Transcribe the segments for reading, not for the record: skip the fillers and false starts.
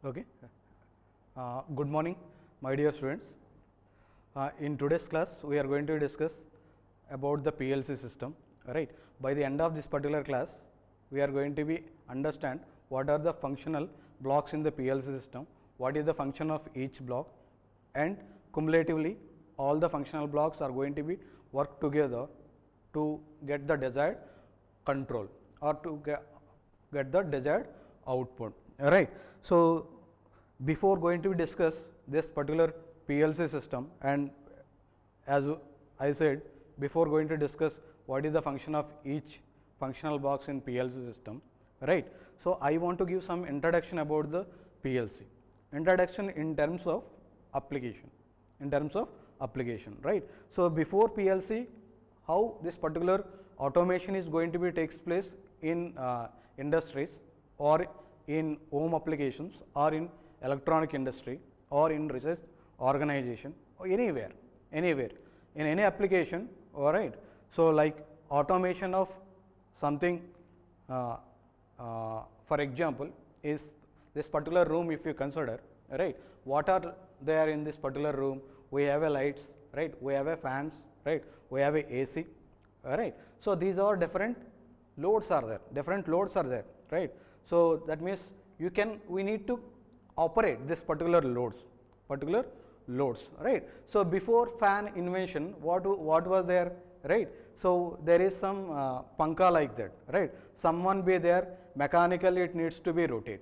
Okay. Good morning, my dear students. In today's class, we are going to discuss about the PLC system. Right. By the end of this particular class, we are going to be understand what are the functional blocks in the PLC system, what is the function of each block, and cumulatively all the functional blocks are going to be work together to get the desired control or to get the desired output. Right. So, before going to discuss this particular PLC system, and as I said before going to discuss what is the function of each functional box in PLC system, right. So, I want to give some introduction about the PLC, introduction in terms of application, right. So, before PLC, how this particular automation is going to be takes place in industries or in home applications or in electronic industry or in research organization or anywhere in any application, all right. So, like automation of something, for example, is this particular room. If you consider, right, what are there in this particular room? We have a lights, right, we have a fans, right, we have a AC, right. So, these are different loads are there, right. So, that means we need to operate this particular loads, right. So, before fan invention, what was there, right. So, there is some panka like that, right. Someone be there, mechanically it needs to be rotated.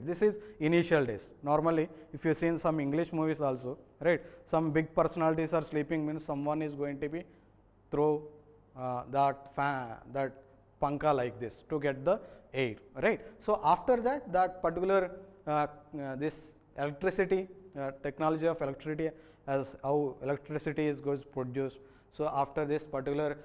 This is initial days. Normally, if you seen some English movies also, right, some big personalities are sleeping, means someone is going to be throw that fan, that panka like this to get the air, right. So, after that particular this electricity, technology of electricity, as how electricity is goes produced. So, after this particular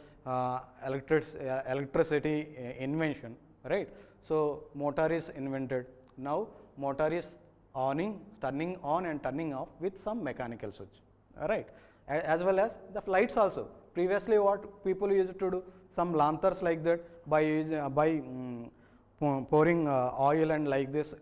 electricity invention, right. So, motor is invented. Now, motor is turning on and turning off with some mechanical switch, right, as well as the lights also. Previously, what people used to do, some lanterns like that by pouring oil, and like this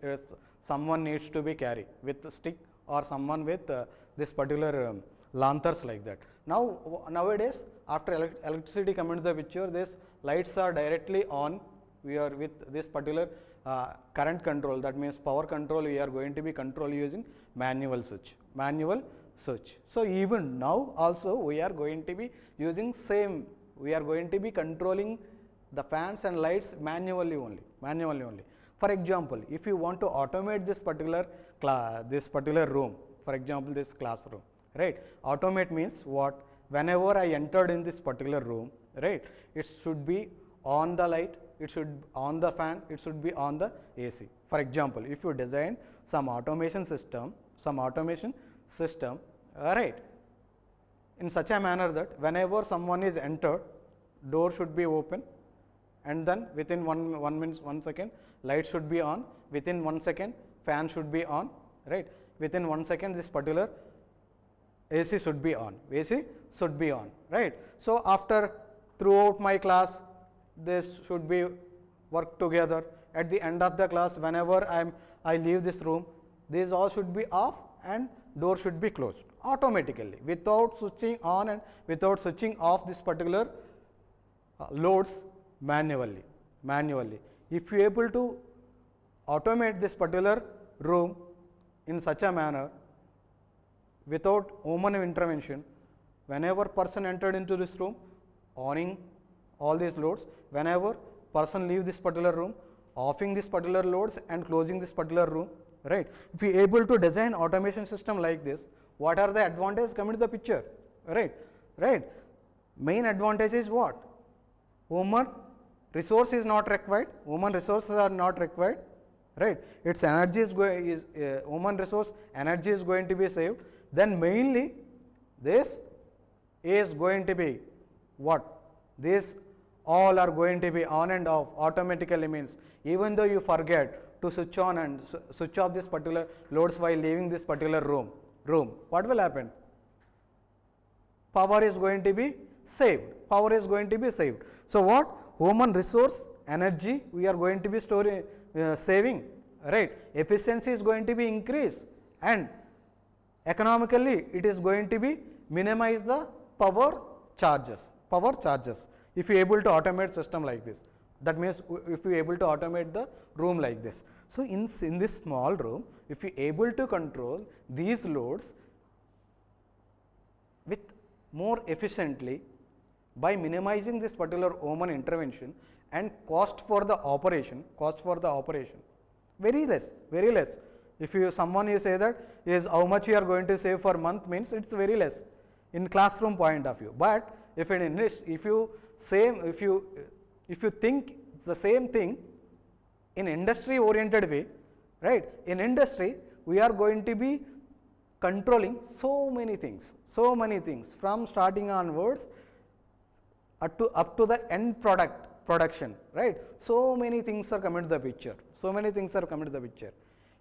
someone needs to be carry with the stick or someone with this particular lanterns like that. Nowadays, after electricity come into the picture, these lights are directly on. We are with this particular current control, that means power control, we are going to be control using manual switch. So, even now also we are going to be using same, we are going to be controlling the fans and lights manually only. For example, if you want to automate this particular room, for example, this classroom, right, automate means what? Whenever I entered in this particular room, right, it should be on the light, it should on the fan, it should be on the AC. For example, if you design some automation system, right, in such a manner that whenever someone is entered, door should be open, and then within 1 second light should be on, within 1 second fan should be on, right, within 1 second this particular AC should be on, right. So, after throughout my class, this should be work together. At the end of the class, whenever I leave this room, these all should be off and door should be closed automatically, without switching on and without switching off this particular loads manually. If you are able to automate this particular room in such a manner without human intervention, whenever person entered into this room, owning all these loads, whenever person leave this particular room, offing this particular loads and closing this particular room, right. If we able to design automation system like this, what are the advantages coming to the picture, right. Main advantage is what? Human resource is not required, human resources are not required, right. Its energy is human resource energy is going to be saved. Then mainly this is going to be what? This all are going to be on and off automatically, means even though you forget to switch on and switch off this particular loads while leaving this particular room, what will happen? Power is going to be saved. So, what? Human resource energy we are going to be saving, right? Efficiency is going to be increased, and economically it is going to be minimize the power charges. If you able to automate system like this, that means if you able to automate the room like this. So in this small room, if you able to control these loads with more efficiently by minimizing this particular human intervention and cost for the operation, very less. If you someone you say that is how much you are going to save for month, means it's very less in classroom point of view. But if you think the same thing in industry oriented way, right? In industry we are going to be controlling so many things from starting onwards up to the end production, right? So many things are coming to the picture.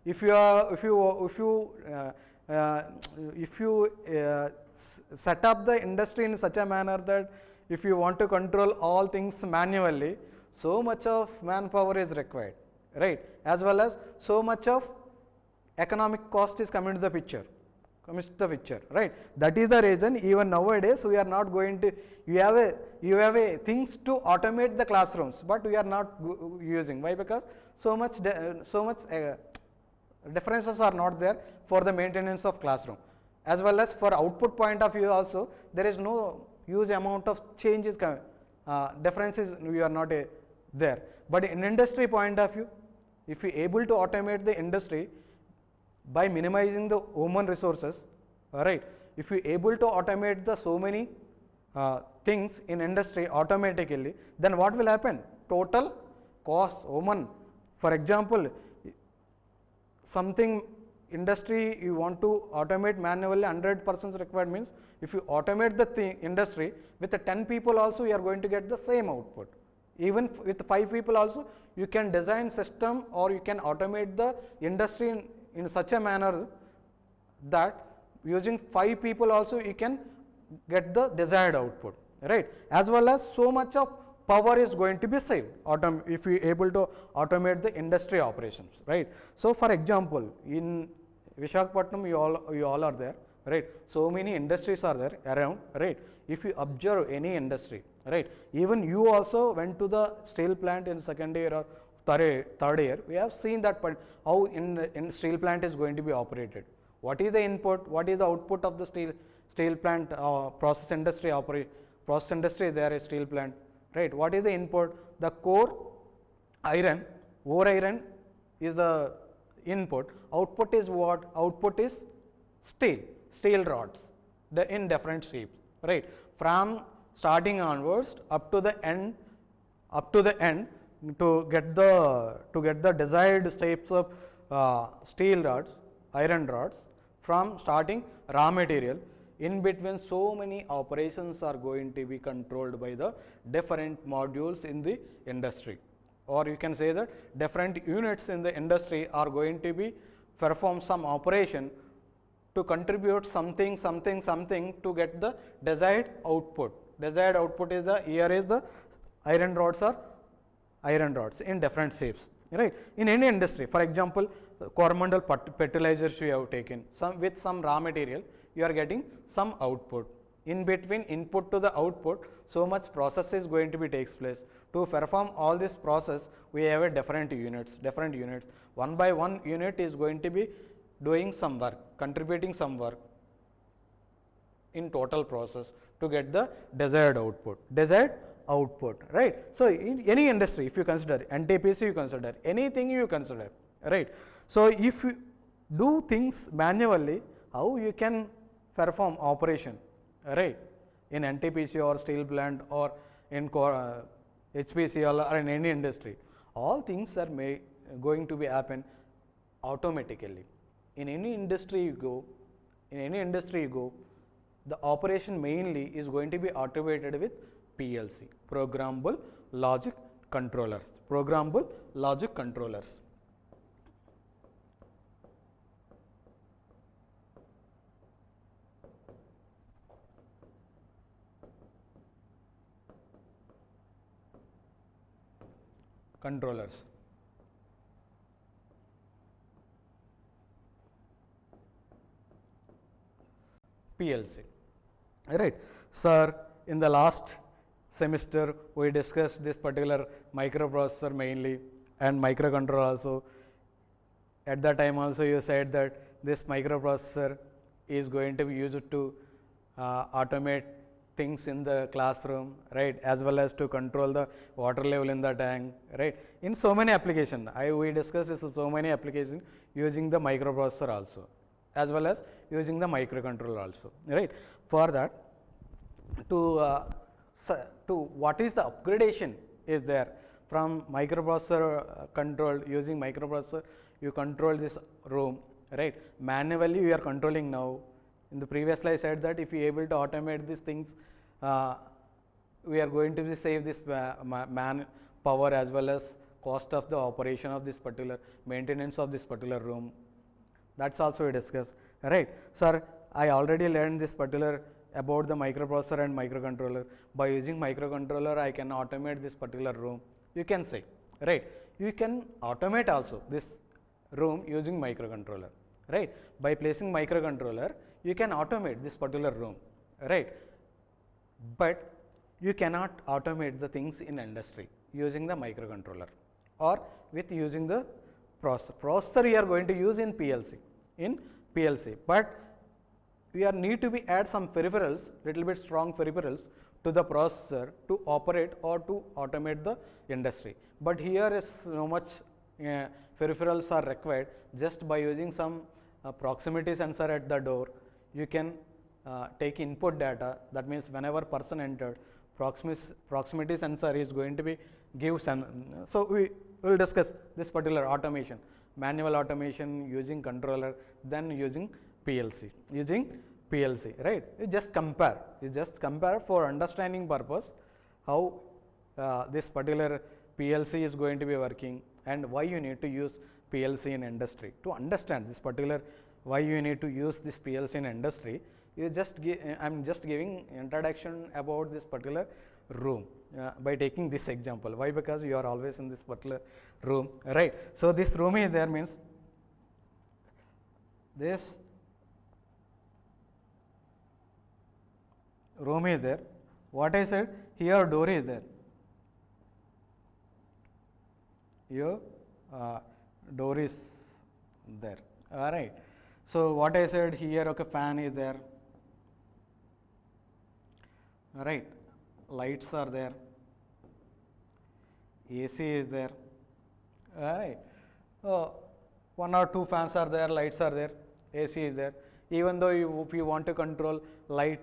If you set up the industry in such a manner that if you want to control all things manually, so much of manpower is required, right? As well as so much of economic cost is coming to the picture, right? That is the reason even nowadays we are not going to, you have a things to automate the classrooms, but we are not using. Why? Because so much differences are not there for the maintenance of classroom. As well as for output point of view also, there is no huge amount of changes, differences we are not there. But in industry point of view, if you able to automate the industry by minimizing the human resources, right? If you able to automate the so many things in industry automatically, then what will happen? Total cost human. For example, something industry you want to automate manually, 100% required, means if you automate the industry with the 10 people also, you are going to get the same output. Even with 5 people also, you can design system or you can automate the industry in such a manner that using 5 people also you can get the desired output, right? As well as so much of power is going to be saved if you able to automate the industry operations, right? So for example, in Visakhapatnam you all are there, right? So many industries are there around, right? If you observe any industry, right? Even you also went to the steel plant in second year or third year, we have seen that how in steel plant is going to be operated. What is the input, what is the output of the steel plant, process industry there is steel plant, right? What is the input? The core iron, ore iron is the input. Output is what? Output is steel rods in different shapes, right? From starting onwards up to the end to get the desired shapes of steel rods, iron rods, from starting raw material. In between, so many operations are going to be controlled by the different modules in the industry, or you can say that different units in the industry are going to be perform some operation to contribute something to get the desired output. Desired output is here is the iron rods or iron rods in different shapes, right? In any industry, for example, Coromandel fertilizers you have taken, with some raw material you are getting some output. In between input to the output, so much process is going to be takes place. To perform all this process, we have a different units. One by one unit is going to be doing some work, contributing some work in total process to get the desired output, right? So in any industry, if you consider NTPC, you consider anything, you consider, right? So if you do things manually, how you can perform operation, right? In NTPC or steel plant or in HPCL or in any industry, all things are going to be happen automatically. In any industry you go, the operation mainly is going to be automated with PLC, programmable logic controllers. PLC. Right. Sir, in the last semester we discussed this particular microprocessor mainly and microcontroller also. At that time also you said that this microprocessor is going to be used to automate things in the classroom, right, as well as to control the water level in the tank, right. In so many applications, we discussed this so many applications using the microprocessor also, as well as using the microcontroller also, right. For that, to what is the upgradation is there from microprocessor control, using microprocessor you control this room, right. Manually we are controlling now. In the previous slide I said that if you able to automate these things, we are going to save this man power as well as cost of the operation of this particular maintenance of this particular room. That's also we discussed, right. Sir, I already learned this particular about the microprocessor and microcontroller. By using microcontroller I can automate this particular room, you can say, right. You can automate also this room using microcontroller, right. By placing microcontroller you can automate this particular room, right. But you cannot automate the things in industry using the microcontroller or with using the processor. Processor we are going to use in PLC, but we are need to be add some peripherals, little bit strong peripherals to the processor to operate or to automate the industry. But here is so much peripherals are required. Just by using some proximity sensor at the door, you can take input data. That means whenever person entered, proximity sensor is going to be give some. So we will discuss this particular automation, manual automation using controller, then using PLC, right. You just compare for understanding purpose how this particular PLC is going to be working and why you need to use PLC in industry. To understand this particular why you need to use this PLC in industry, you just I am just giving introduction about this particular room by taking this example. Why? Because you are always in this particular room, right. So this room is there, means this room is there. What I said, here door is there, here door is there, all right. So what I said here, okay, fan is there, all right, lights are there, AC is there, all right. One or two fans are there, lights are there, AC is there. Even though if you want to control light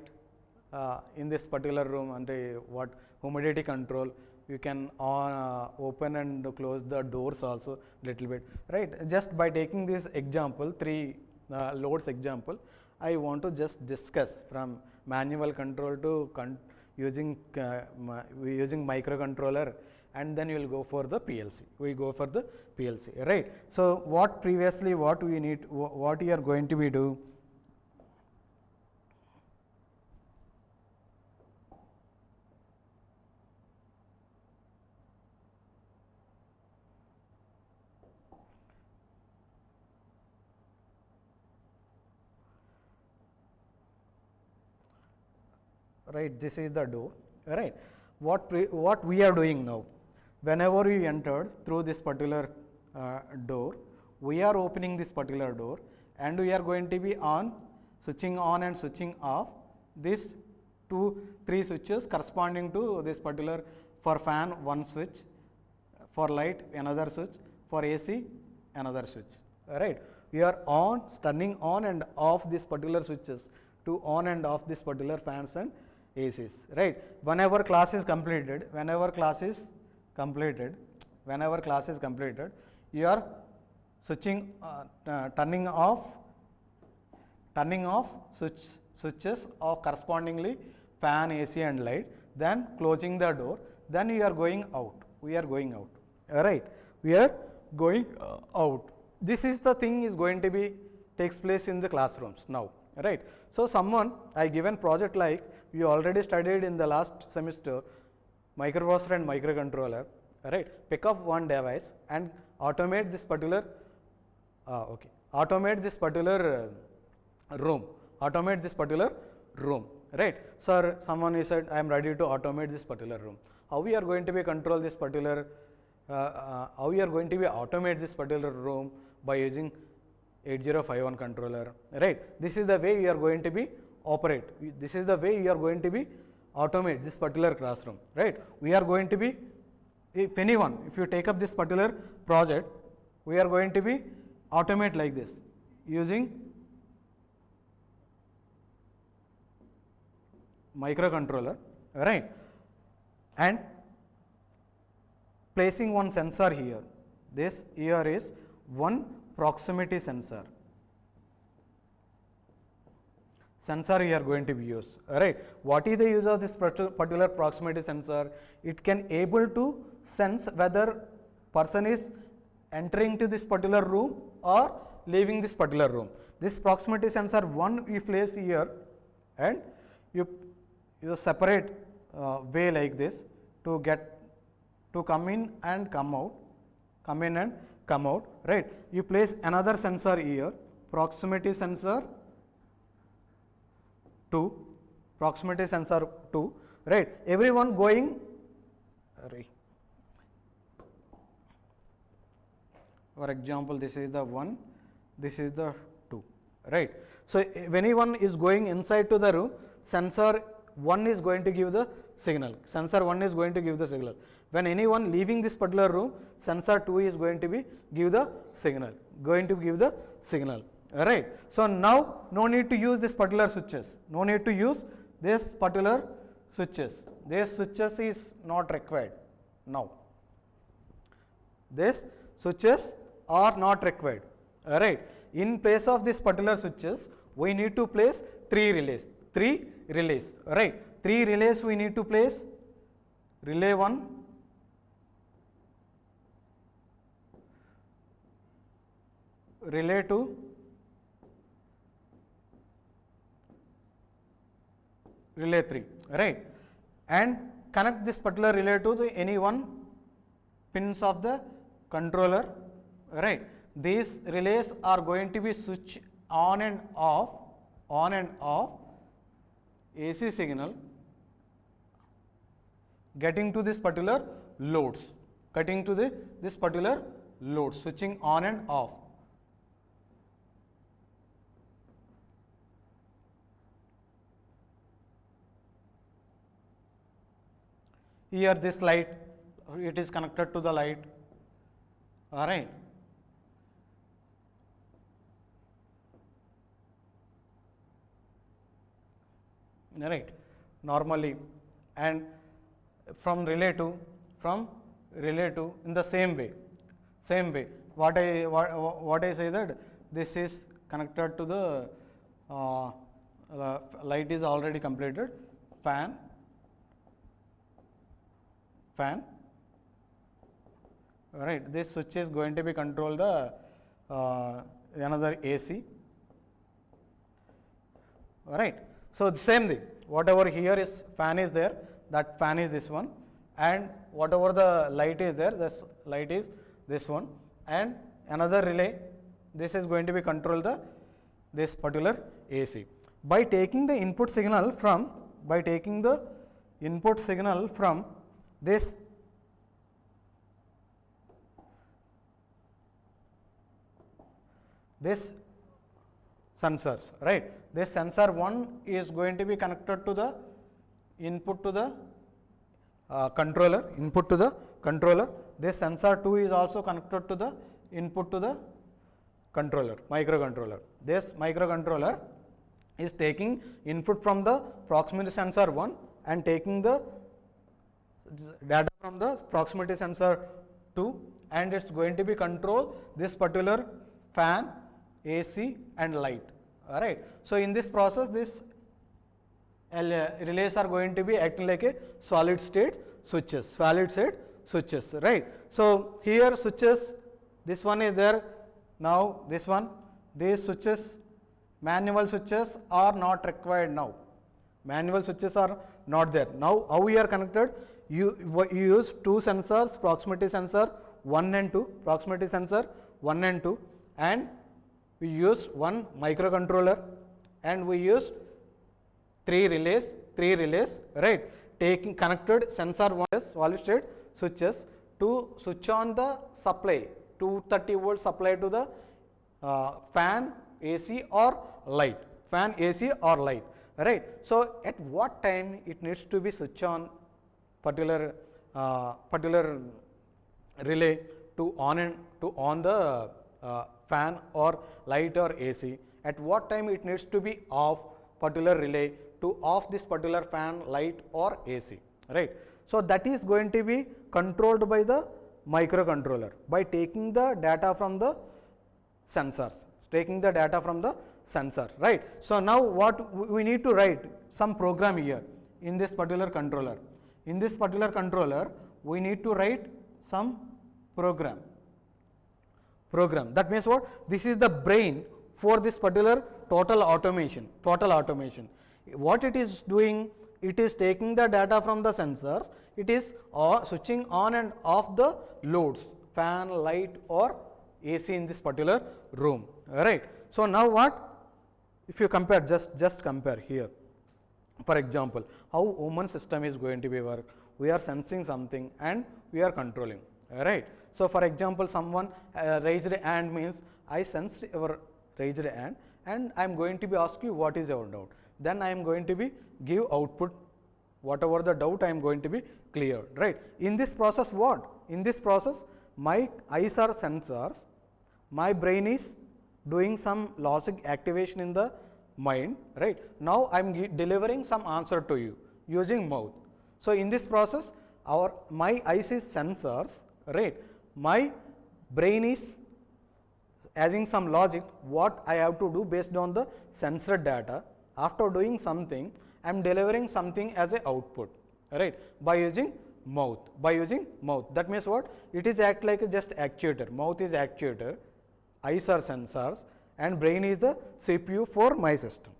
in this particular room and what humidity control, you can open and close the doors also little bit, right. Just by taking this example, three loads example, I want to just discuss from manual control to using microcontroller, and then you will go for the PLC. We go for the PLC, right. So what previously what we need, what you are going to be do, right. This is the door, right. What we are doing now, whenever we entered through this particular door, we are opening this particular door and we are going to be switching on and switching off these 2-3 switches corresponding to this particular. For fan one switch, for light another switch, for AC another switch, right. We are turning on and off these particular switches to on and off this particular fans and ACs, right. Whenever class is completed, you are switching, turning off switches of correspondingly fan, AC and light, then closing the door, then you are going out. We are going out, right. We are going out. This is the thing is going to be takes place in the classrooms now, right. So someone I given project like we already studied in the last semester, microprocessor and microcontroller, right. Pick up one device and automate this particular room, automate this particular room, right? Sir, someone is said, I am ready to automate this particular room. How we are going to be control this particular, how we are going to be automate this particular room by using 8051 controller, right? This is the way we are going to be operate. This is the way we are going to be automate this particular classroom, right? We are going to be, if anyone, if you take up this particular project, we are going to be automate like this using microcontroller, right? And placing one sensor here. This here is one proximity sensor. Sensor we are going to be used, right? What is the use of this particular proximity sensor? It can able to sense whether person is entering to this particular room or leaving this particular room. This proximity sensor one we place here, and you separate way like this to get to come in and come out, come in and come out, right? You place another sensor here, proximity sensor 2, proximity sensor 2, right? Everyone going, for example, this is the 1, this is the 2, right? So, when anyone is going inside to the room, sensor 1 is going to give the signal, sensor 1 is going to give the signal. When anyone leaving this particular room, sensor 2 is going to be give the signal, right? So, now no need to use this particular switches, no need to use this particular switches, this switches is not required now, this switches are not required, right? In place of this particular switches, we need to place 3 relays, right? 3 relays we need to place, relay 1, relay 2, relay 3, right? And connect this particular relay to the any one pins of the controller, right? These relays are going to be switched on and off AC signal getting to this particular loads, this particular load, switching on and off. Here this light, it is connected to the light, all right. Right, normally, and from relay to in the same way, what I say that this is connected to the light is already completed, fan, right? This switch is going to be control the another AC, right? So, the same thing, whatever here is fan is there, that fan is this one, and whatever the light is there, this light is this one, and another relay, this is going to be control the this particular AC. By taking the input signal from, this sensors, right? This sensor 1 is going to be connected to the input to the controller, This sensor 2 is also connected to the input to the microcontroller. This microcontroller is taking input from the proximity sensor 1 and taking the data from the proximity sensor 2, and it's going to be control this particular fan, AC and light, all right. So, in this process, this relays are going to be acting like a solid state switches, right. So, here switches, this one is there, now this one, these switches, manual switches are not required now, manual switches are not there. Now, how we are connected? You use 2 sensors, proximity sensor 1 and 2, and we use one microcontroller, and we use three relays, right, taking connected sensor one solid state switches to switch on the supply, 230 volt supply to the fan, AC or light, fan, AC or light, right. So at what time it needs to be switch on particular relay to on the fan or light or AC, at what time it needs to be off particular relay to off this particular fan, light or AC, right. So that is going to be controlled by the microcontroller by taking the data from the sensors, right. So now what we need to write some program here in this particular controller. In this particular controller, we need to write some program. That means what? This is the brain for this particular total automation. What it is doing, it is taking the data from the sensors, it is switching on and off the loads, fan, light or AC in this particular room, right. So now what? If you compare, just compare here. For example, how human system is going to be work? We are sensing something and we are controlling, right. So for example, someone raised a hand means I sensed your raised hand and I am going to be ask you what is your doubt. Then I am going to be give output, whatever the doubt I am going to be cleared, right. In this process what? In this process my eyes are sensors, my brain is doing some logic activation in the mind, right. Now I am delivering some answer to you using mouth. So in this process my eyes is sensors, right. My brain is adding some logic what I have to do based on the sensor data. After doing something, I am delivering something as a output, right, by using mouth. That means what? It is act like a just actuator. Mouth is actuator, eyes are sensors and brain is the CPU for my system.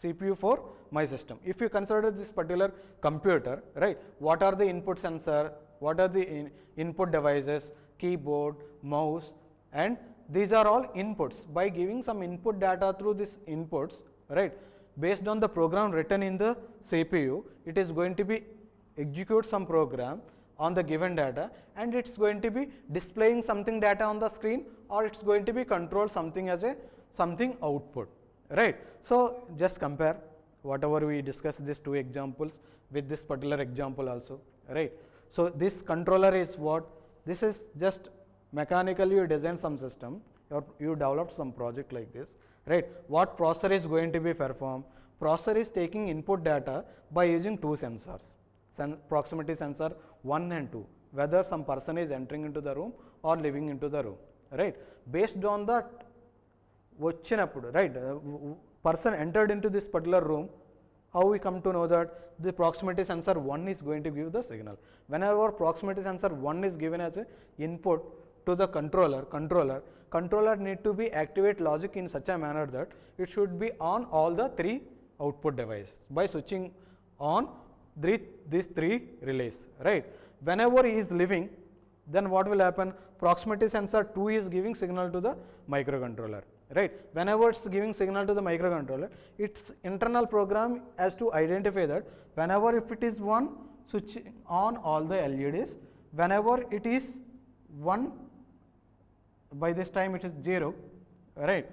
If you consider this particular computer, right, what are the input sensor, what are the input devices, keyboard, mouse, and these are all inputs. By giving some input data through these inputs, right, based on the program written in the CPU, it is going to be execute some program on the given data and it is going to be displaying something data on the screen or it is going to be control something as a something output, right. So just compare whatever we discussed these two examples with this particular example also, right. So this controller is what? This is just mechanically you design some system or you develop some project like this, right. What processor is going to be performed? Processor is taking input data by using two sensors, proximity sensor 1 and 2, whether some person is entering into the room or leaving into the room, right. Based on that vachinappudu, right, person entered into this particular room, how we come to know that the proximity sensor 1 is going to give the signal. Whenever proximity sensor 1 is given as a input to the controller need to be activate logic in such a manner that it should be on all the three output devices by switching on these three relays, right. Whenever he is leaving, then what will happen? Proximity sensor 2 is giving signal to the microcontroller, right. Whenever it's giving signal to the microcontroller, its internal program has to identify that whenever if it is 1, switch on all the LEDs, whenever it is 1, by this time it is 0, right.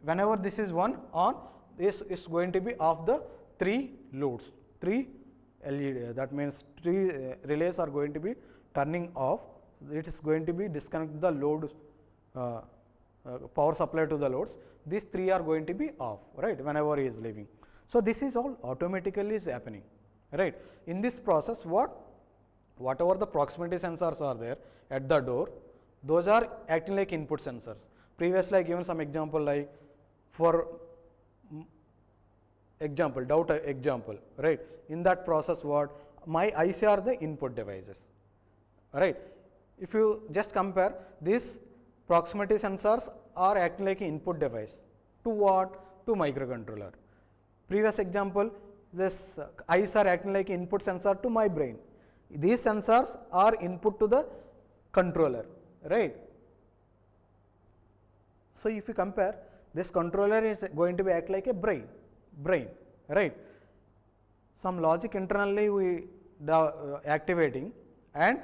Whenever this is 1 on, this is going to be off the 3 loads, 3 LED, that means 3 relays are going to be turning off. It is going to be disconnect the load power supply to the loads. These 3 are going to be off, right, whenever he is leaving. So this is all automatically is happening, right. In this process, whatever the proximity sensors are there at the door, those are acting like input sensors. Previously I given some example like for example, doubt example, right. In that process my eyes are the input devices, right. If you just compare, these proximity sensors are acting like an input device to what? To microcontroller. Previous example, this eyes are acting like input sensor to my brain. These sensors are input to the controller, right. So if you compare, this controller is going to be act like a brain, right. Some logic internally we activating, and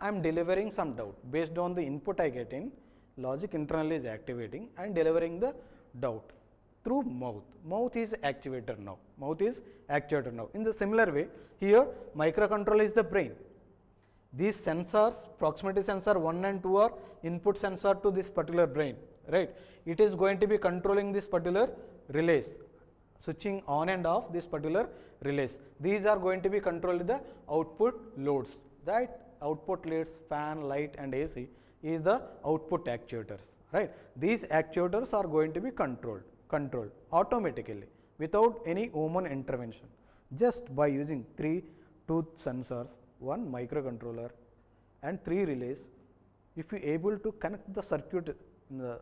I am delivering some doubt based on the input I get in. Logic internally is activating and delivering the doubt through mouth. Mouth is actuator now. Mouth is actuator now. In the similar way, here microcontroller is the brain. These sensors, proximity sensor 1 and 2 are input sensor to this particular brain, right. It is going to be controlling this particular relays, switching on and off this particular relays. These are going to be controlled the output loads, right. Output leads, fan, light and AC is the output actuators, right. These actuators are going to be controlled automatically without any human intervention, just by using 3 tooth sensors, 1 microcontroller and 3 relays. If you able to connect the circuit in the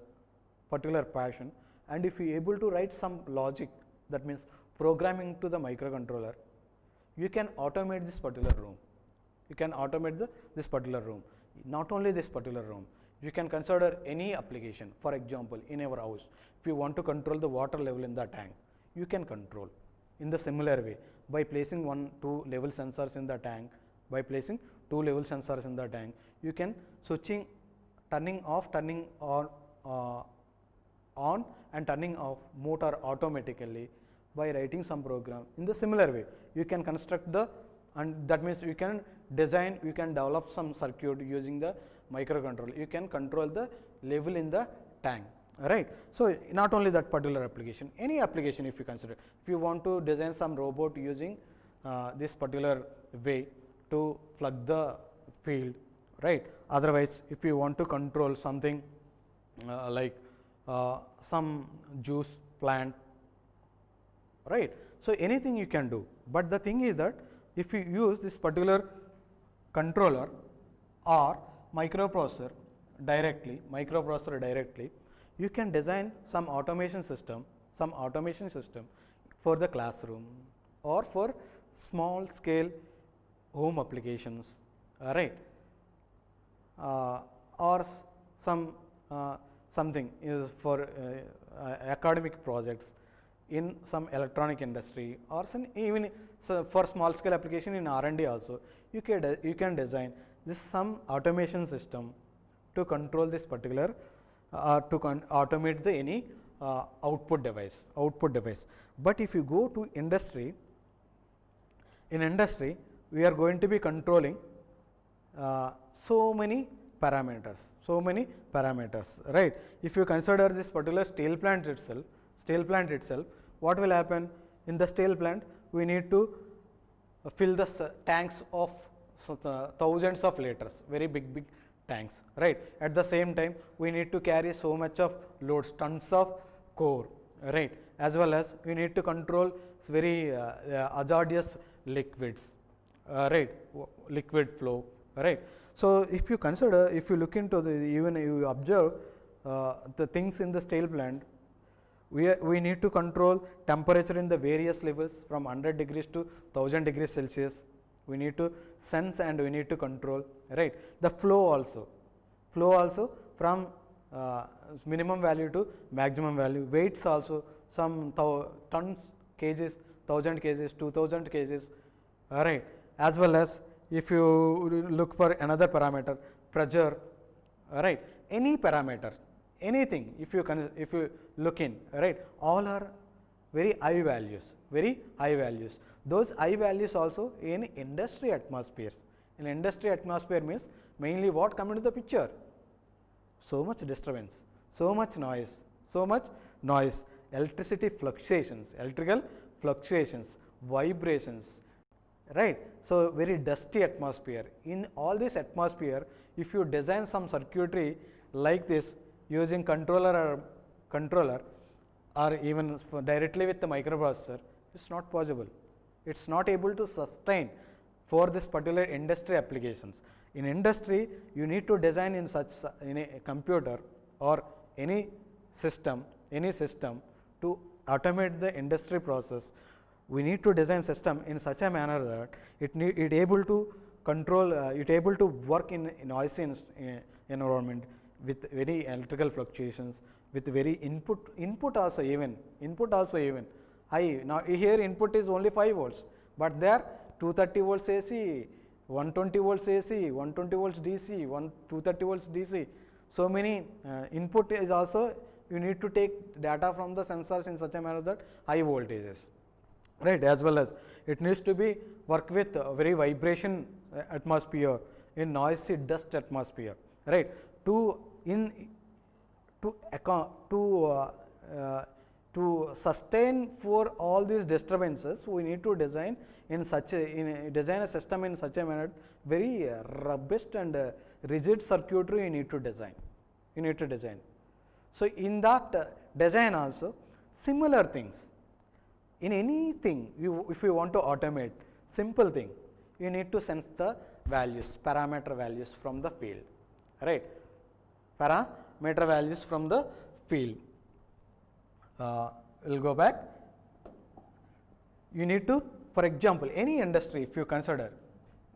particular fashion, and if you able to write some logic, that means programming to the microcontroller, you can automate this particular room. You can automate this particular room. Not only this particular room, you can consider any application. For example, in our house, if you want to control the water level in the tank, you can control in the similar way by placing 2 level sensors in the tank. By placing 2 level sensors in the tank, you can switching, turning off, turning on and turning off motor automatically by writing some program. In the similar way, you can construct the, and that means you can design, you can develop some circuit using the microcontroller. You can control the level in the tank, right. So, not only that particular application, any application if you consider, if you want to design some robot using this particular way to plug the field, right. Otherwise, if you want to control something like some juice plant, right. So, anything you can do, but the thing is that if you use this particular controller or microprocessor directly, you can design some automation system for the classroom or for small scale home applications, right. Or something is for academic projects in some electronic industry, or some even for small scale application in R&D also. You can design this some automation system to control this particular automate the any output device. But if you go to industry, in industry we are going to be controlling so many parameters, right. If you consider this particular steel plant itself, what will happen in the steel plant? We need to fill the tanks of thousands of liters, very big tanks, right. At the same time, we need to carry so much of loads, tons of core, right. As well as we need to control very hazardous liquids, right, liquid flow, right. So, if you consider, if you look into the, even you observe the things in the steel plant, we need to control temperature in the various levels from 100 degrees to 1000 degrees Celsius. We need to sense and we need to control, right. The flow also from minimum value to maximum value. Weights also, some tons, kgs, 1000 kgs, 2000 kgs, right. As well as if you look for another parameter, pressure, right. Any parameter, anything, if you look in, right, all are very high values. Those high values also in industry atmospheres. In industry atmosphere means mainly what come into the picture? So much disturbance, so much noise, electrical fluctuations, vibrations, right. So, very dusty atmosphere. In all this atmosphere, if you design some circuitry like this using controller or even directly with the microprocessor, it is not possible. It is not able to sustain for this particular industry applications. In industry, you need to design in such in a computer or any system to automate the industry process. We need to design system in such a manner that it able to control, it able to work in noisy environment with very electrical fluctuations, with very input also even, high. Now here input is only 5 volts, but there 230 volts AC, 120 volts AC, 120 volts DC, 230 volts DC. So many input is also, you need to take data from the sensors in such a manner that high voltages, right, as well as it needs to be work with very vibration atmosphere, in noisy dust atmosphere, right. To sustain for all these disturbances, we need to design design a system in such a manner, very robust and rigid circuitry you need to design. So in that design also, similar things, in anything if you want to automate, simple thing, you need to sense the values, parameter values from the field, right, parameter values from the field. We'll go back. You need to, for example, any industry, if you consider,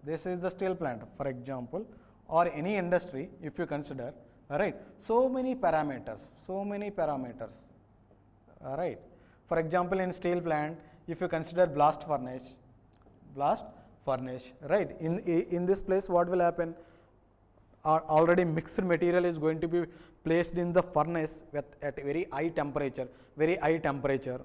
this is the steel plant, for example, or any industry, if you consider, right, so many parameters, right. For example, in steel plant, if you consider blast furnace, right, in this place, what will happen? Already mixed material is going to be placed in the furnace at very high temperature,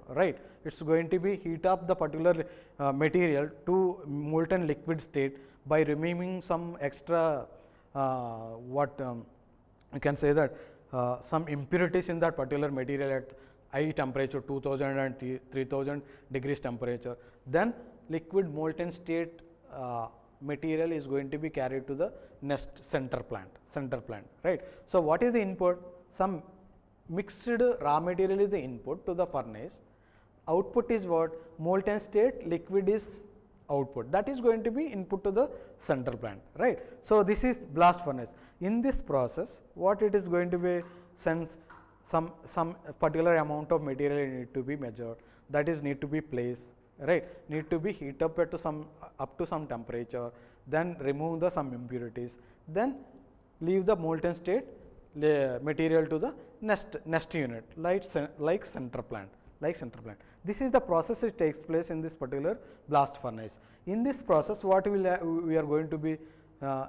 right. It's going to be heat up the particular material to molten liquid state by removing some extra you can say that some impurities in that particular material at high temperature, 2000 and 3000 degrees temperature. Then liquid molten state material is going to be carried to the next center plant, right. So what is the input? Some mixed raw material is the input to the furnace. Output is what? Molten state liquid is output. That is going to be input to the center plant, right. So this is blast furnace. In this process, what it is going to be, since some particular amount of material need to be measured, that is need to be placed, right, need to be heat up to some temperature, then remove the some impurities, then leave the molten state material to the next unit, like center plant. This is the process that takes place in this particular blast furnace. In this process, what we are going to be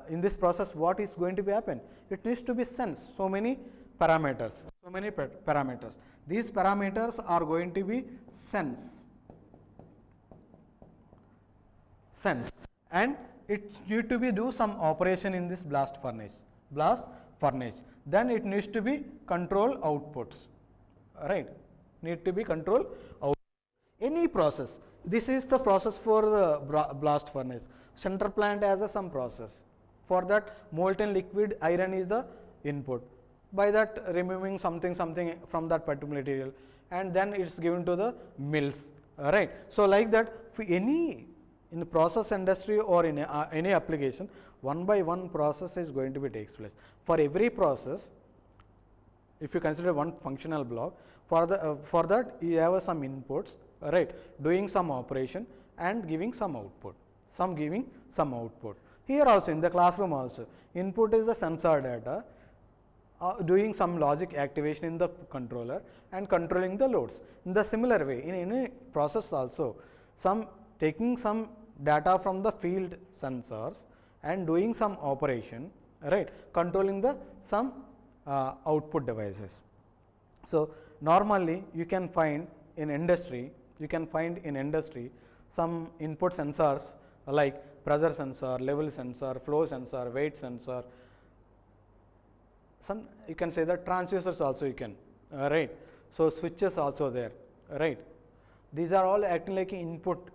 in this process, what is going to be happen? It needs to be sensed so many parameters. These parameters are going to be sensed, and it need to be do some operation in this blast furnace. Then it needs to be control outputs, right, need to be control out any process. This is the process for the blast furnace. Center plant has some process. For that, molten liquid iron is the input. By that, removing something from that particular material, and then it's given to the mills, right. So like that, for any in the process industry or in any application, one by one process is going to be takes place. For every process, if you consider one functional block, for that you have some inputs, right, doing some operation and giving some output, Here also in the classroom also, input is the sensor data, doing some logic activation in the controller and controlling the loads. In the similar way, in any process also, taking some data from the field sensors and doing some operation, right, controlling the some output devices. So normally you can find in industry, some input sensors like pressure sensor, level sensor, flow sensor, weight sensor. Some you can say that transducers also you can, right. So switches also there, right. These are all acting like input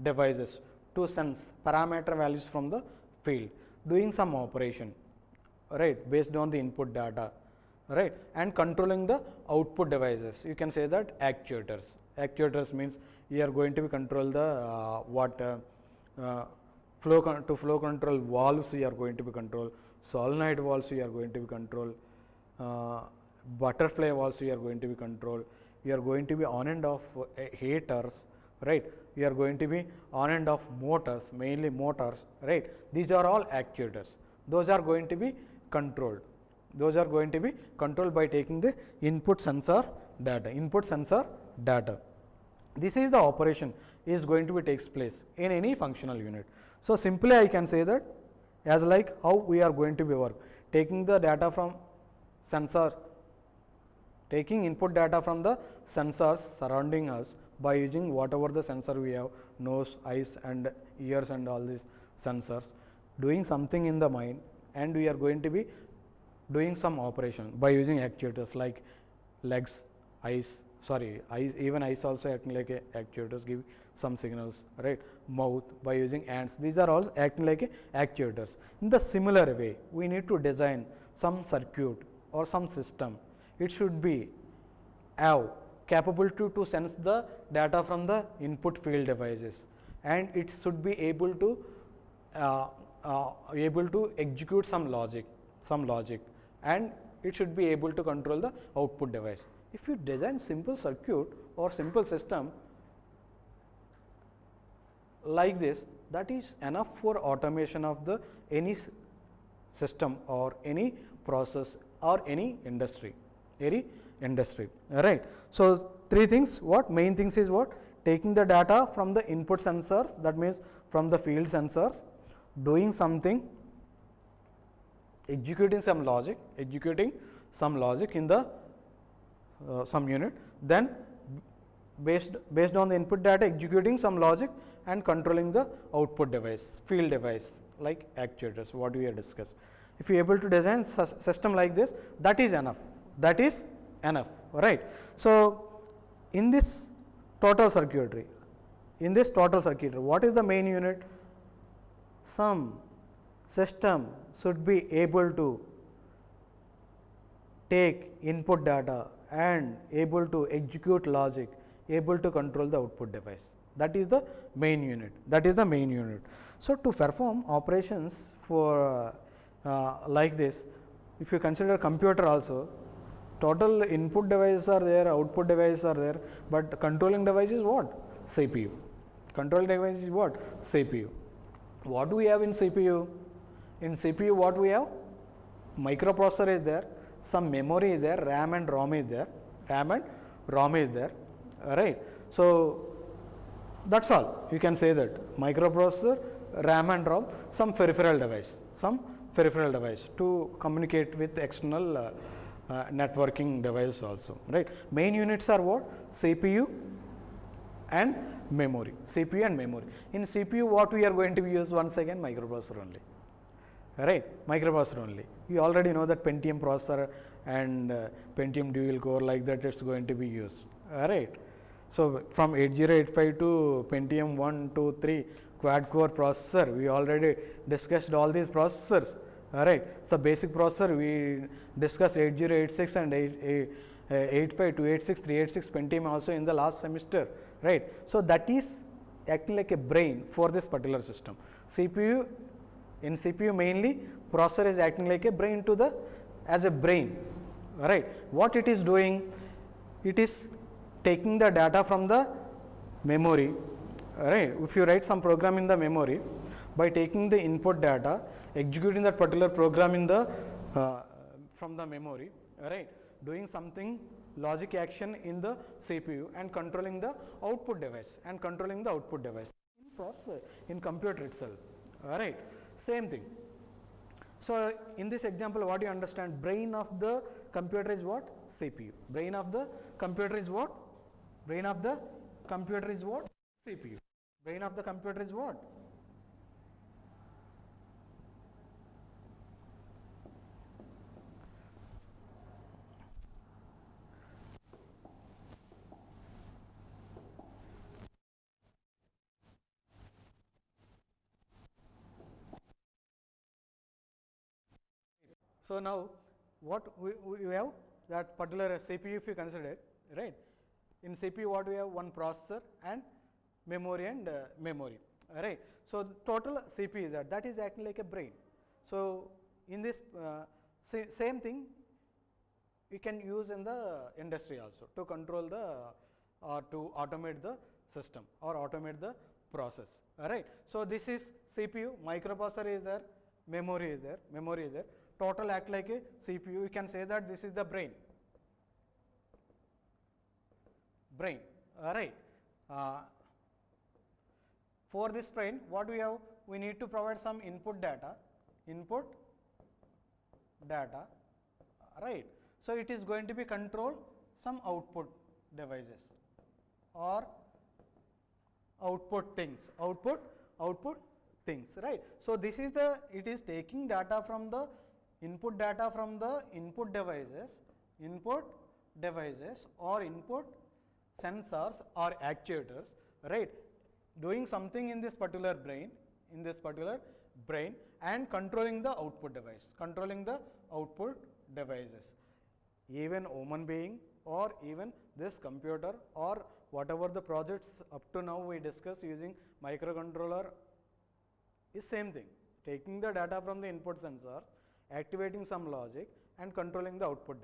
devices to sense parameter values from the field, doing some operation, right, based on the input data, right, and controlling the output devices. You can say that actuators. Actuators means you are going to be control the flow control valves you are going to be control, solenoid valves you are going to be control, butterfly valves you are going to be control, you are going to be on and off heaters, right, you are going to be on and off motors, mainly motors, right. These are all actuators. Those are going to be controlled. By taking the input sensor data, This is the operation is going to be takes place in any functional unit. So simply I can say that as like how we are going to be work, taking the data from sensor, taking input data from the sensors surrounding us by using whatever the sensor we have, nose, eyes and ears and all these sensors, doing something in the mind, and we are going to be doing some operation by using actuators like legs, eyes, even eyes also acting like actuators, give some signals, right? Mouth by using hands, these are all acting like actuators. In the similar way, we need to design some circuit or some system. It should be have capability to sense the data from the input field devices, and it should be able to execute some logic, and it should be able to control the output device. If you design simple circuit or simple system like this, that is enough for automation of the any system or any process or any industry, right? So three things, what main things is what, taking the data from the input sensors, that means from the field sensors, doing something, executing some logic in the some unit, then based on the input data executing some logic and controlling the output device, field device like actuators, what we have discussed. If you are able to design system like this, that is enough, right? So in this total circuitry, what is the main unit? Some system should be able to take input data and able to execute logic, able to control the output device. That is the main unit. So to perform operations for like this, if you consider computer also, total input devices are there, output devices are there, but controlling device is what? CPU. What do we have in CPU? In CPU, what we have? Microprocessor is there, some memory is there, RAM and ROM is there, right? So that's all. You can say that microprocessor, RAM and ROM, some peripheral device to communicate with external networking device also, right? Main units are what? CPU and memory. In CPU, what we are going to use once again? Microprocessor only. Right, microprocessor only. You already know that Pentium processor and Pentium dual core, like that it's going to be used. Right. So from 8085 to Pentium 1, 2, 3 quad core processor, we already discussed all these processors. Right. So basic processor we discussed 8086 and 85, 286, 386 Pentium also in the last semester. Right. So that is acting like a brain for this particular system. CPU. In CPU mainly, processor is acting like a brain as a brain, right? What it is doing? It is taking the data from the memory, right? If you write some program in the memory, by taking the input data, executing that particular program in the from the memory, right? Doing something logic action in the CPU and controlling the output device in processor, in computer itself, all right? Same thing. So in this example, what do you understand? Brain of the computer is what? CPU. Brain of the computer is what? CPU. Brain of the computer is what? So now what we have, that particular CPU if you consider, right? In CPU what we have? One processor and memory right? So total CPU is that is acting like a brain. So in this same thing we can use in the industry also to control the or to automate the system or automate the process, right? So this is CPU, microprocessor is there, memory is there, total act like a CPU. You can say that this is the brain, all right? For this brain, what we have, we need to provide some input data, right. So it is going to be control some output devices or output things, right. So this is it is taking data from the input devices or input sensors or actuators, right, doing something in this particular brain, and controlling the output devices. Even human being or even this computer or whatever the projects up to now we discuss using microcontroller is same thing, taking the data from the input sensors, activating some logic and controlling the output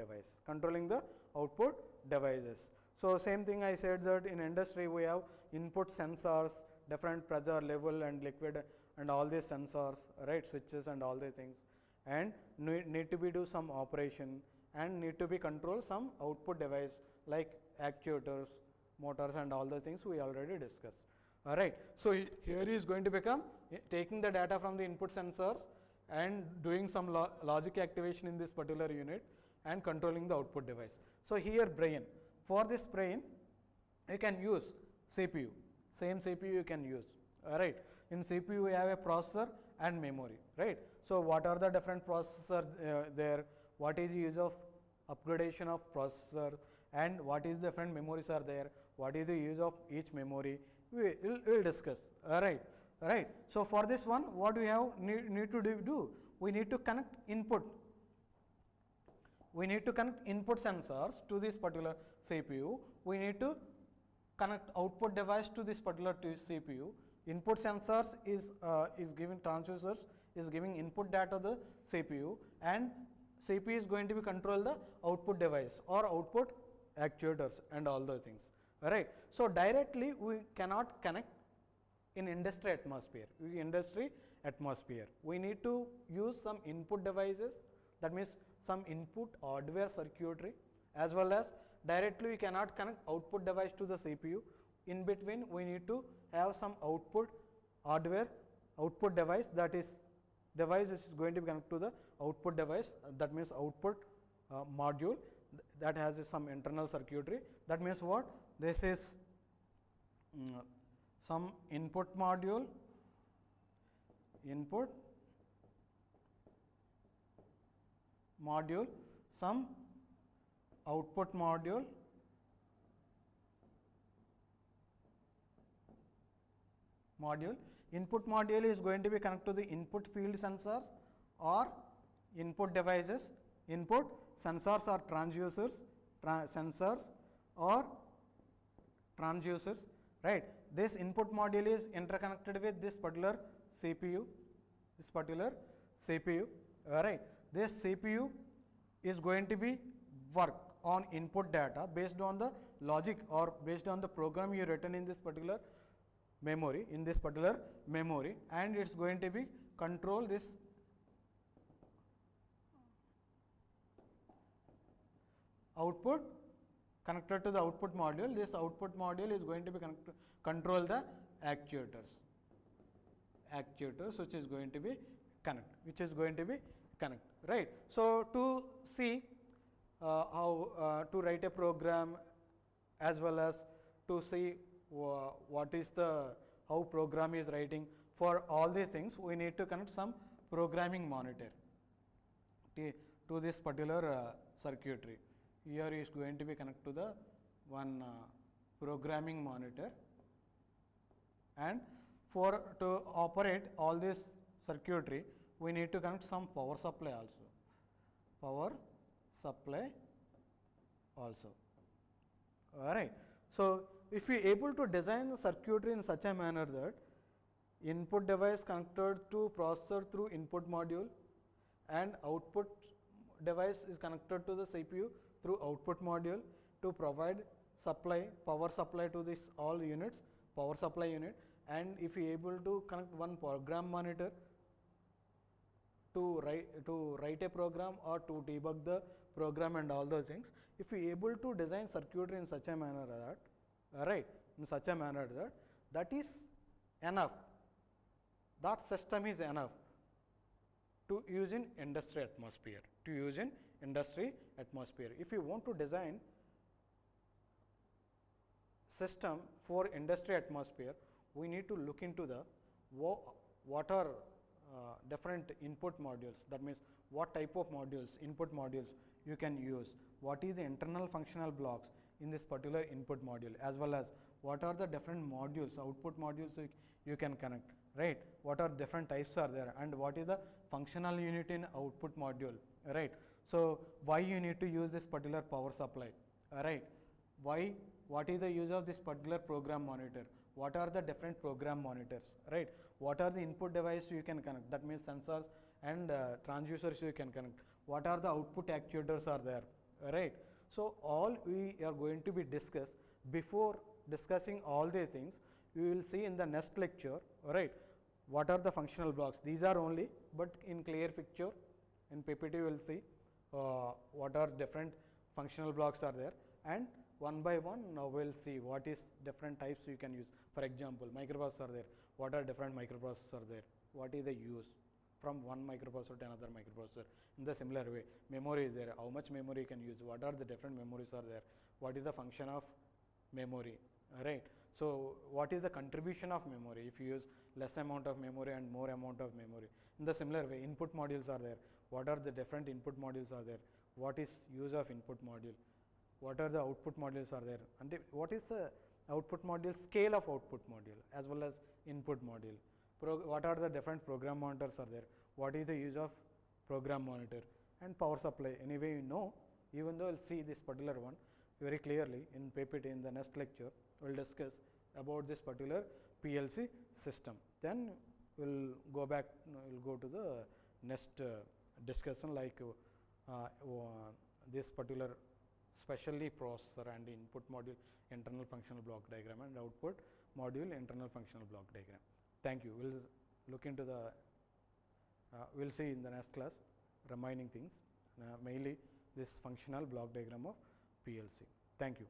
devices. So same thing I said that in industry we have input sensors, different pressure level and liquid and all these sensors, right, switches and all these things, and need to be do some operation and need to be control some output device like actuators, motors and all the things we already discussed. Alright, so here is going to become taking the data from the input sensors and doing some logic activation in this particular unit and controlling the output device. So here brain, for this brain you can use CPU, same CPU you can use. Alright, in CPU we have a processor and memory, right. So what are the different processors there, what is the use of upgradation of processor and what is the different memories are there, what is the use of each memory, we will discuss. Alright. So for this one, what we have need to do, we need to connect input sensors to this particular CPU, we need to connect output device to this particular CPU. Input sensors is giving transducers, is giving input data to the CPU, and CPU is going to be control the output device or output actuators and all those things. Alright. So directly we cannot connect in industry atmosphere. We need to use some input devices, that means some input hardware circuitry, as well as directly we cannot connect output device to the CPU. In between we need to have some output hardware, output device, that is device is going to be connected to the output device, that means output module that has some internal circuitry. That means what? This is some input module, some output module, input module is going to be connected to the input field sensors or input devices. Input sensors or transducers, right. This input module is interconnected with this particular CPU, right. This CPU is going to be work on input data based on the logic or based on the program you written in this particular memory, and it's going to be control this output connected to the output module. This output module is going to be control the actuators, which is going to be connect, right. So to see how to write a program, as well as to see what is the how program is writing, for all these things we need to connect some programming monitor to this particular circuitry. Here is going to be connected to the one programming monitor, and for to operate all this circuitry we need to connect some power supply also. Alright. So if we able to design the circuitry in such a manner that input device connected to processor through input module and output device is connected to the CPU through output module to provide power supply to this all units, power supply unit, and if we able to connect one program monitor to write a program or to debug the program and all those things, if we able to design circuitry in such a manner that, right, in such a manner that that is enough, that system is enough to use in industry atmosphere, to use in industry atmosphere. If you want to design system for industry atmosphere, we need to look into the what are different input modules, that means what type of modules, input modules you can use, what is the internal functional blocks in this particular input module, as well as what are the different modules, output modules you can connect, right, what are different types are there, and what is the functional unit in output module, right. So why you need to use this particular power supply, right, why, what is the use of this particular program monitor, what are the different program monitors, right, what are the input device you can connect, that means sensors and transducers you can connect, what are the output actuators are there, right. So all we are going to be discussed. Before discussing all these things, we will see in the next lecture, right, what are the functional blocks, these are only, but in clear picture in PPT we will see what are different functional blocks are there, and one by one now we will see what is different types you can use. For example, microprocessors are there, what are different microprocessors are there, what is the use from one microprocessor to another microprocessor. In the similar way, memory is there, how much memory you can use, what are the different memories are there, what is the function of memory, right. So what is the contribution of memory if you use less amount of memory and more amount of memory. In the similar way, input modules are there, what are the different input modules are there, what is use of input module, what are the output modules are there, and what is the output module, scale of output module as well as input module, what are the different program monitors are there, what is the use of program monitor, and power supply. Anyway, you know, even though we will see this particular one very clearly in PPT. In the next lecture, we will discuss about this particular PLC system. Then we will go back, we will go to the next discussion, like this particular specially processor and input module internal functional block diagram, and output module internal functional block diagram. Thank you. We will look into the, we will see in the next class remaining things, mainly this functional block diagram of PLC. Thank you.